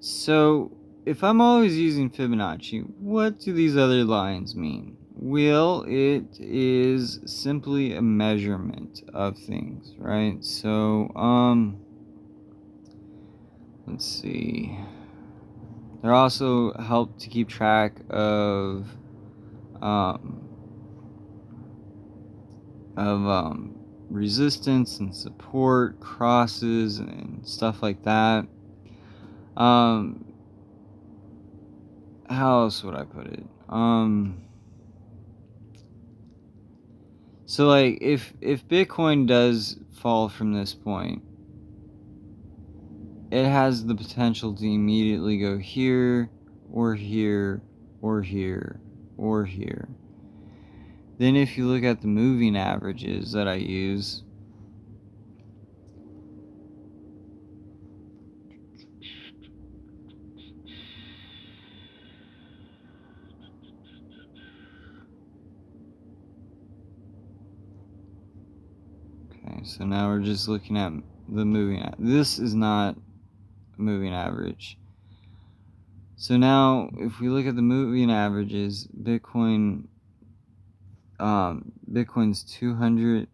So, if I'm always using Fibonacci, what do these other lines mean? Well, it is simply a measurement of things, right? So, let's see. They also help to keep track um, of resistance and support, crosses, and stuff like that. Um, how else would I put it? So like if Bitcoin does fall from this point, it has the potential to immediately go here or here or here or here. Then if you look at the moving averages that I use, okay, so now we're just looking at the this is not a moving average. So now if we look at the moving averages, Bitcoin's 200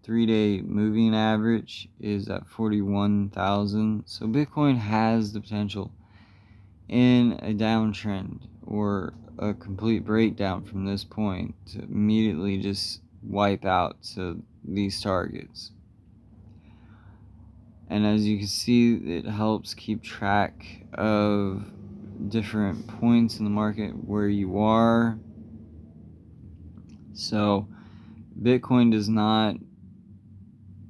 3-day moving average is at 41,000. So Bitcoin has the potential in a downtrend or a complete breakdown from this point to immediately just wipe out to these targets. And as you can see, it helps keep track of different points in the market where you are. So Bitcoin does not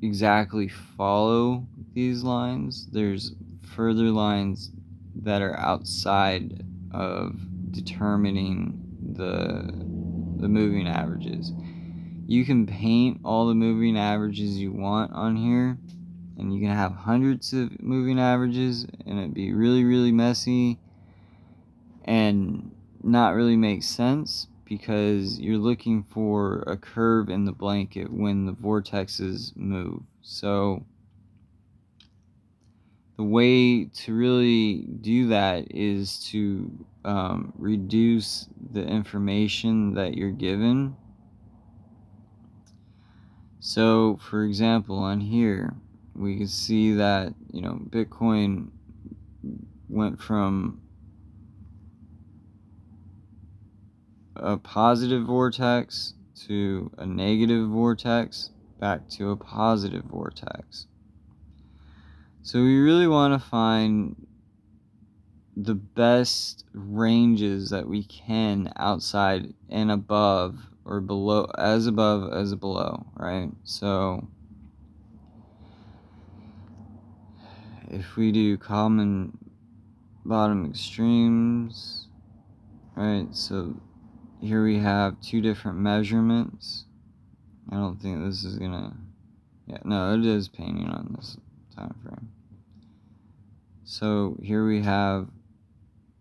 exactly follow these lines. There's further lines that are outside of determining the moving averages. You can paint all the moving averages you want on here, and you can have hundreds of moving averages, and it'd be really, really messy and not really make sense because you're looking for a curve in the blanket when the vortexes move. So the way to really do that is to reduce the information that you're given. So, for example, on here, we can see that, Bitcoin went from a positive vortex to a negative vortex back to a positive vortex. So we really want to find the best ranges that we can outside and above or below, as above as below, right? So if we do common bottom extremes, right? So here we have two different measurements. I don't think this is gonna, yeah, no, it is painting on this time frame. So here we have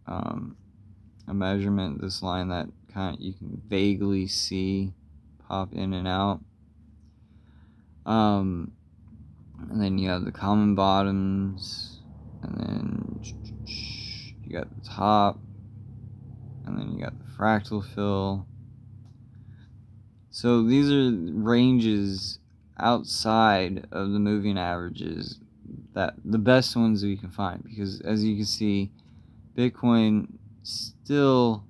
a measurement, this line that kind of you can vaguely see pop in and out. And then you have the common bottoms, and then you got the top, and then you got the fractal fill. So these are ranges outside of the moving averages, that the best ones we can find, because as you can see, Bitcoin still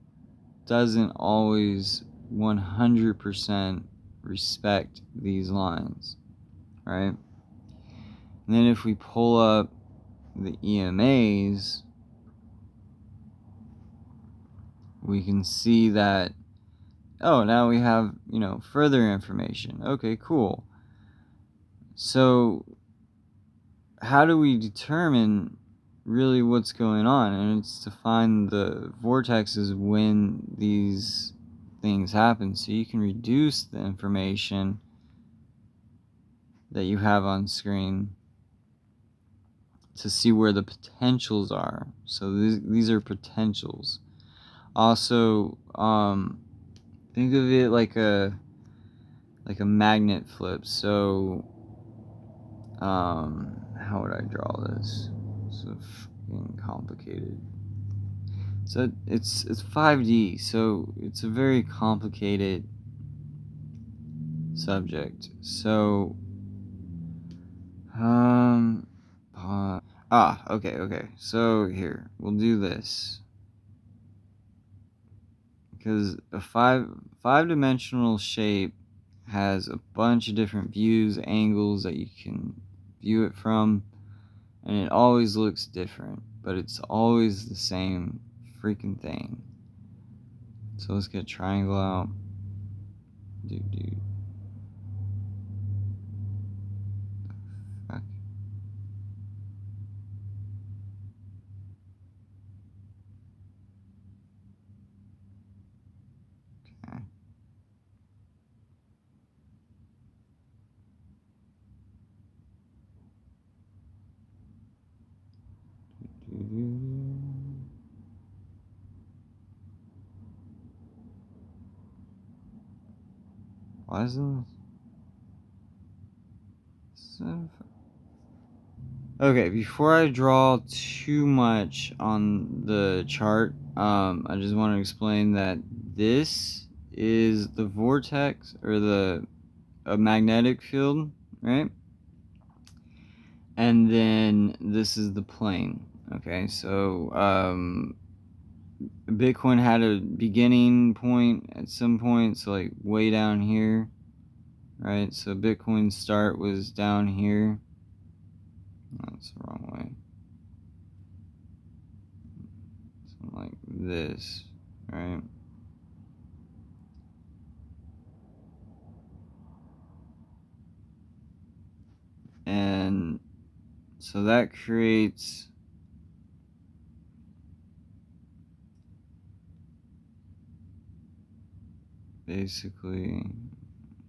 doesn't always 100% respect these lines, right? And then if we pull up the EMAs, we can see that, oh, now we have, further information. Okay, cool. So how do we determine really what's going on? And it's to find the vortexes when these things happen, so you can reduce the information that you have on screen to see where the potentials are. So these are potentials. Also, think of it like a magnet flip. So how would I draw this? So fucking complicated. So it's 5D, so it's a very complicated subject. So okay. So here, we'll do this. Because a five-dimensional shape has a bunch of different views, angles that you can view it from, and it always looks different, but it's always the same freaking thing. So let's get a triangle out. Dude. Fuck. Okay. Why isn't this? Okay, before I draw too much on the chart, I just want to explain that this is the vortex, or a magnetic field, right? And then this is the plane. Okay, so Bitcoin had a beginning point at some point, so like way down here, right? So Bitcoin's start was down here. That's the wrong way. Something like this, right? And so that creates basically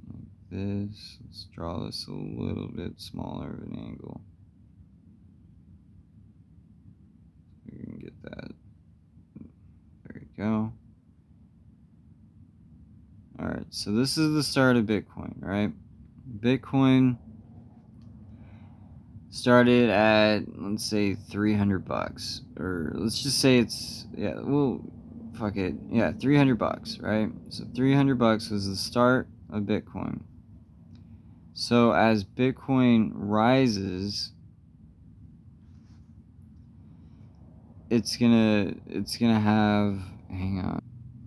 like this. Let's draw this a little bit smaller of an angle. We can get that. There we go. Alright, so this is the start of Bitcoin, right? Bitcoin started at, let's say, $300, or let's just say it's, yeah, well, fuck it, yeah, $300, right? So $300 was the start of Bitcoin. So as Bitcoin rises, it's gonna have, hang on.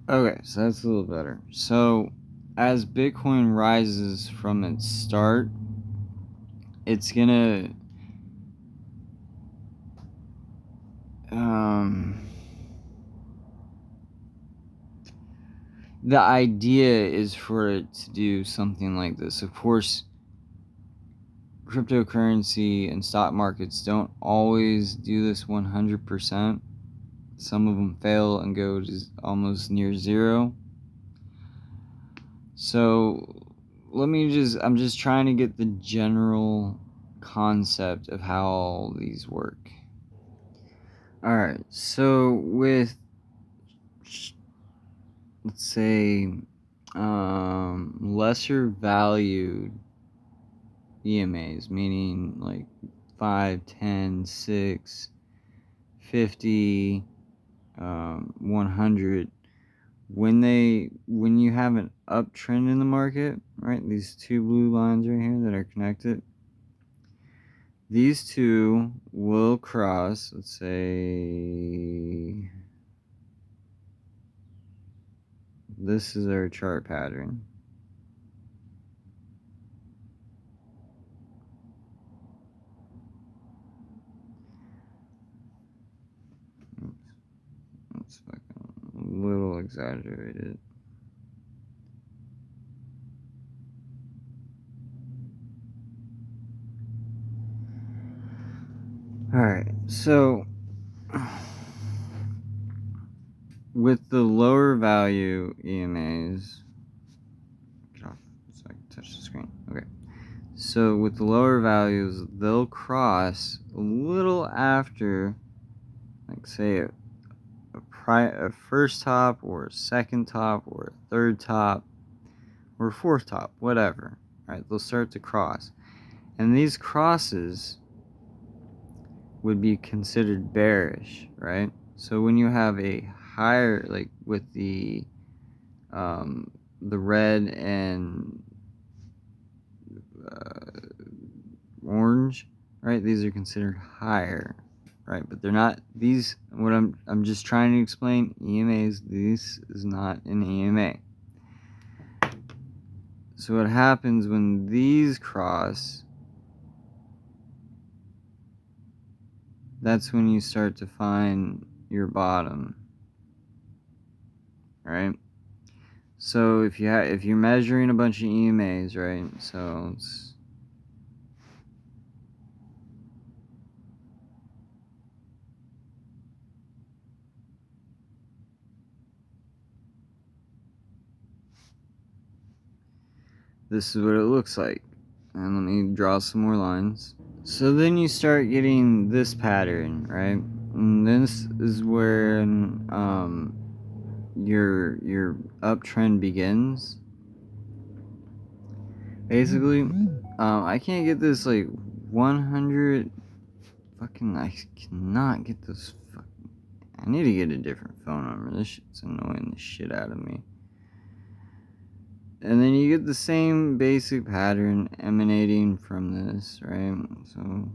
Okay, so that's a little better. So as Bitcoin rises from its start, it's gonna the idea is for it to do something like this. Of course, cryptocurrency and stock markets don't always do this 100%. Some of them fail and go to almost near zero. So I'm just trying to get the general concept of how all these work. Alright, so with, let's say, lesser valued EMAs, meaning like 5, 10, 6, 50, 100, when you have an uptrend in the market, right, these two blue lines right here that are connected, these two will cross. Let's say this is our chart pattern. Oops. That's fucking a little exaggerated. Alright, so with the lower value EMAs, get off so I can touch the screen. Okay. So with the lower values, they'll cross a little after, like say a first top, or a second top, or a third top, or a fourth top, whatever. Right? They'll start to cross. And these crosses would be considered bearish, right? So when you have a higher, like with the red and orange, right? These are considered higher, right? But they're not. These, what I'm just trying to explain, EMAs. This is not an EMA. So what happens when these cross? That's when you start to find your bottom, right? So if you're measuring a bunch of EMAs, right? So this is what it looks like. And let me draw some more lines. So then you start getting this pattern, right? And this is where your uptrend begins. Basically, I can't get this like 100. Fucking, I cannot get this. I need to get a different phone number. This shit's annoying the shit out of me. And then you get the same basic pattern emanating from this, right? So,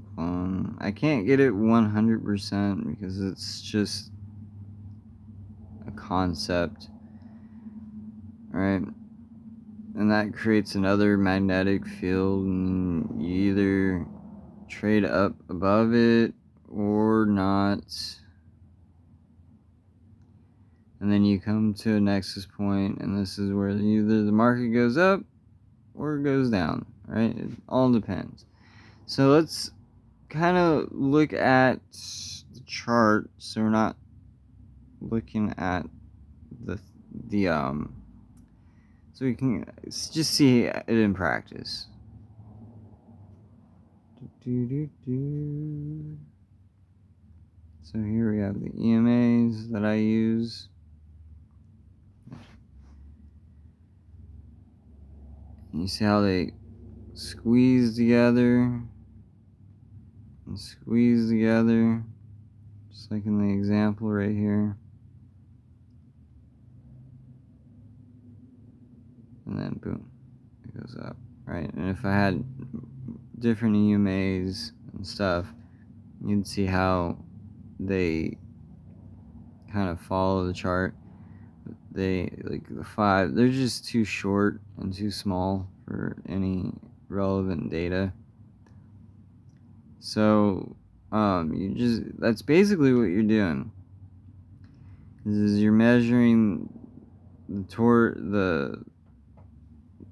I can't get it 100% because it's just a concept, right? And that creates another magnetic field, and you either trade up above it or not. And then you come to a nexus point, and this is where either the market goes up or it goes down, right? It all depends. So let's kind of look at the chart, so we're not looking at the so we can just see it in practice. So here we have the EMAs that I use. You see how they squeeze together and squeeze together, just like in the example right here. And then boom, it goes up, right? And if I had different EMAs and stuff, you'd see how they kind of follow the chart. They, like the 5, they're just too short and too small for any relevant data. So that's basically what you're doing. Is you're measuring the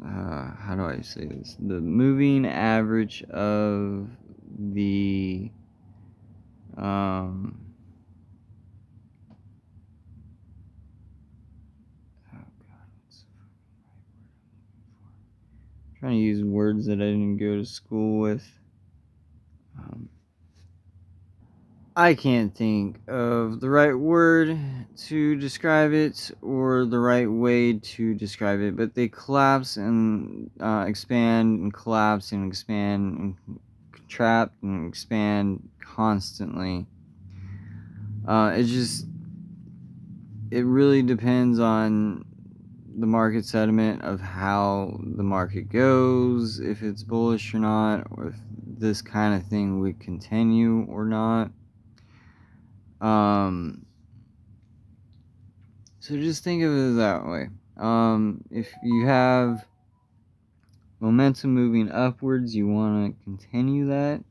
how do I say this? The moving average of the trying to use words that I didn't go to school with. I can't think of the right word to describe it or the right way to describe it, but they collapse and expand and collapse and expand and contract and expand constantly. It really depends on the market sentiment of how the market goes, if it's bullish or not, or if this kind of thing would continue or not. So just think of it that way. If you have momentum moving upwards, you want to continue that.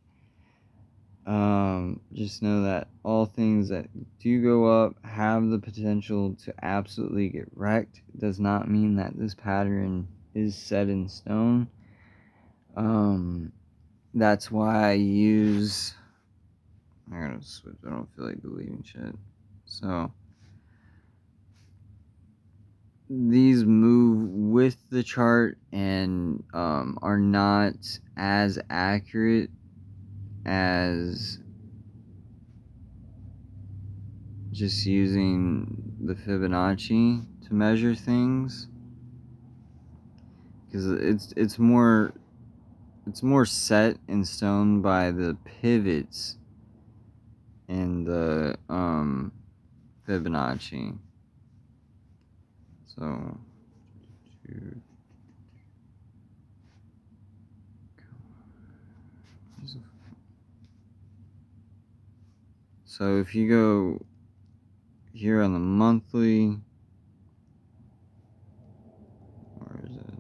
Just know that all things that do go up have the potential to absolutely get wrecked. It does not mean that this pattern is set in stone. That's why I use... I gotta switch. I don't feel like deleting shit. So these move with the chart and are not as accurate as just using the Fibonacci to measure things, because it's more set in stone by the pivots in the Fibonacci. So if you go here on the monthly, where is it?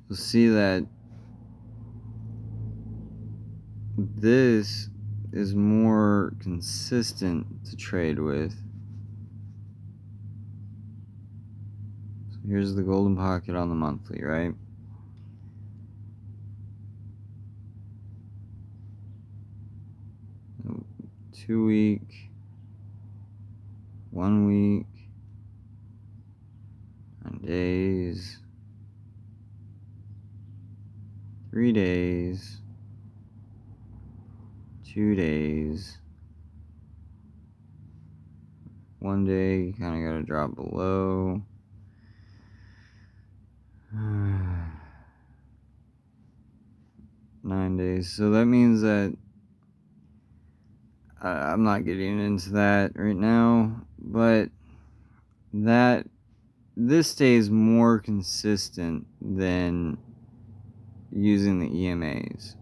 You'll see that this is more consistent to trade with. So here's the golden pocket on the monthly, right? So 2 week, 1 week, 9 days, 3 days, 2 days, 1 day, you kind of got to drop below. 9 days. So that means that I'm not getting into that right now, but this stays more consistent than using the EMAs.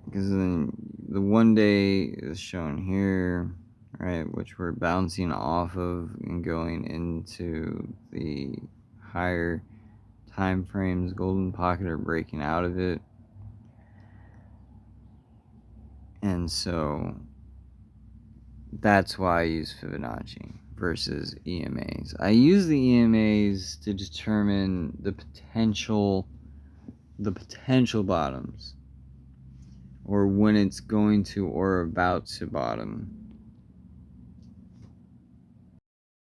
Because then the 1 day is shown here, right, which we're bouncing off of and going into the higher time frames. Golden pocket are breaking out of it, and so that's why I use Fibonacci versus EMAs. I use the EMAs to determine the potential bottoms, or when it's going to or about to bottom.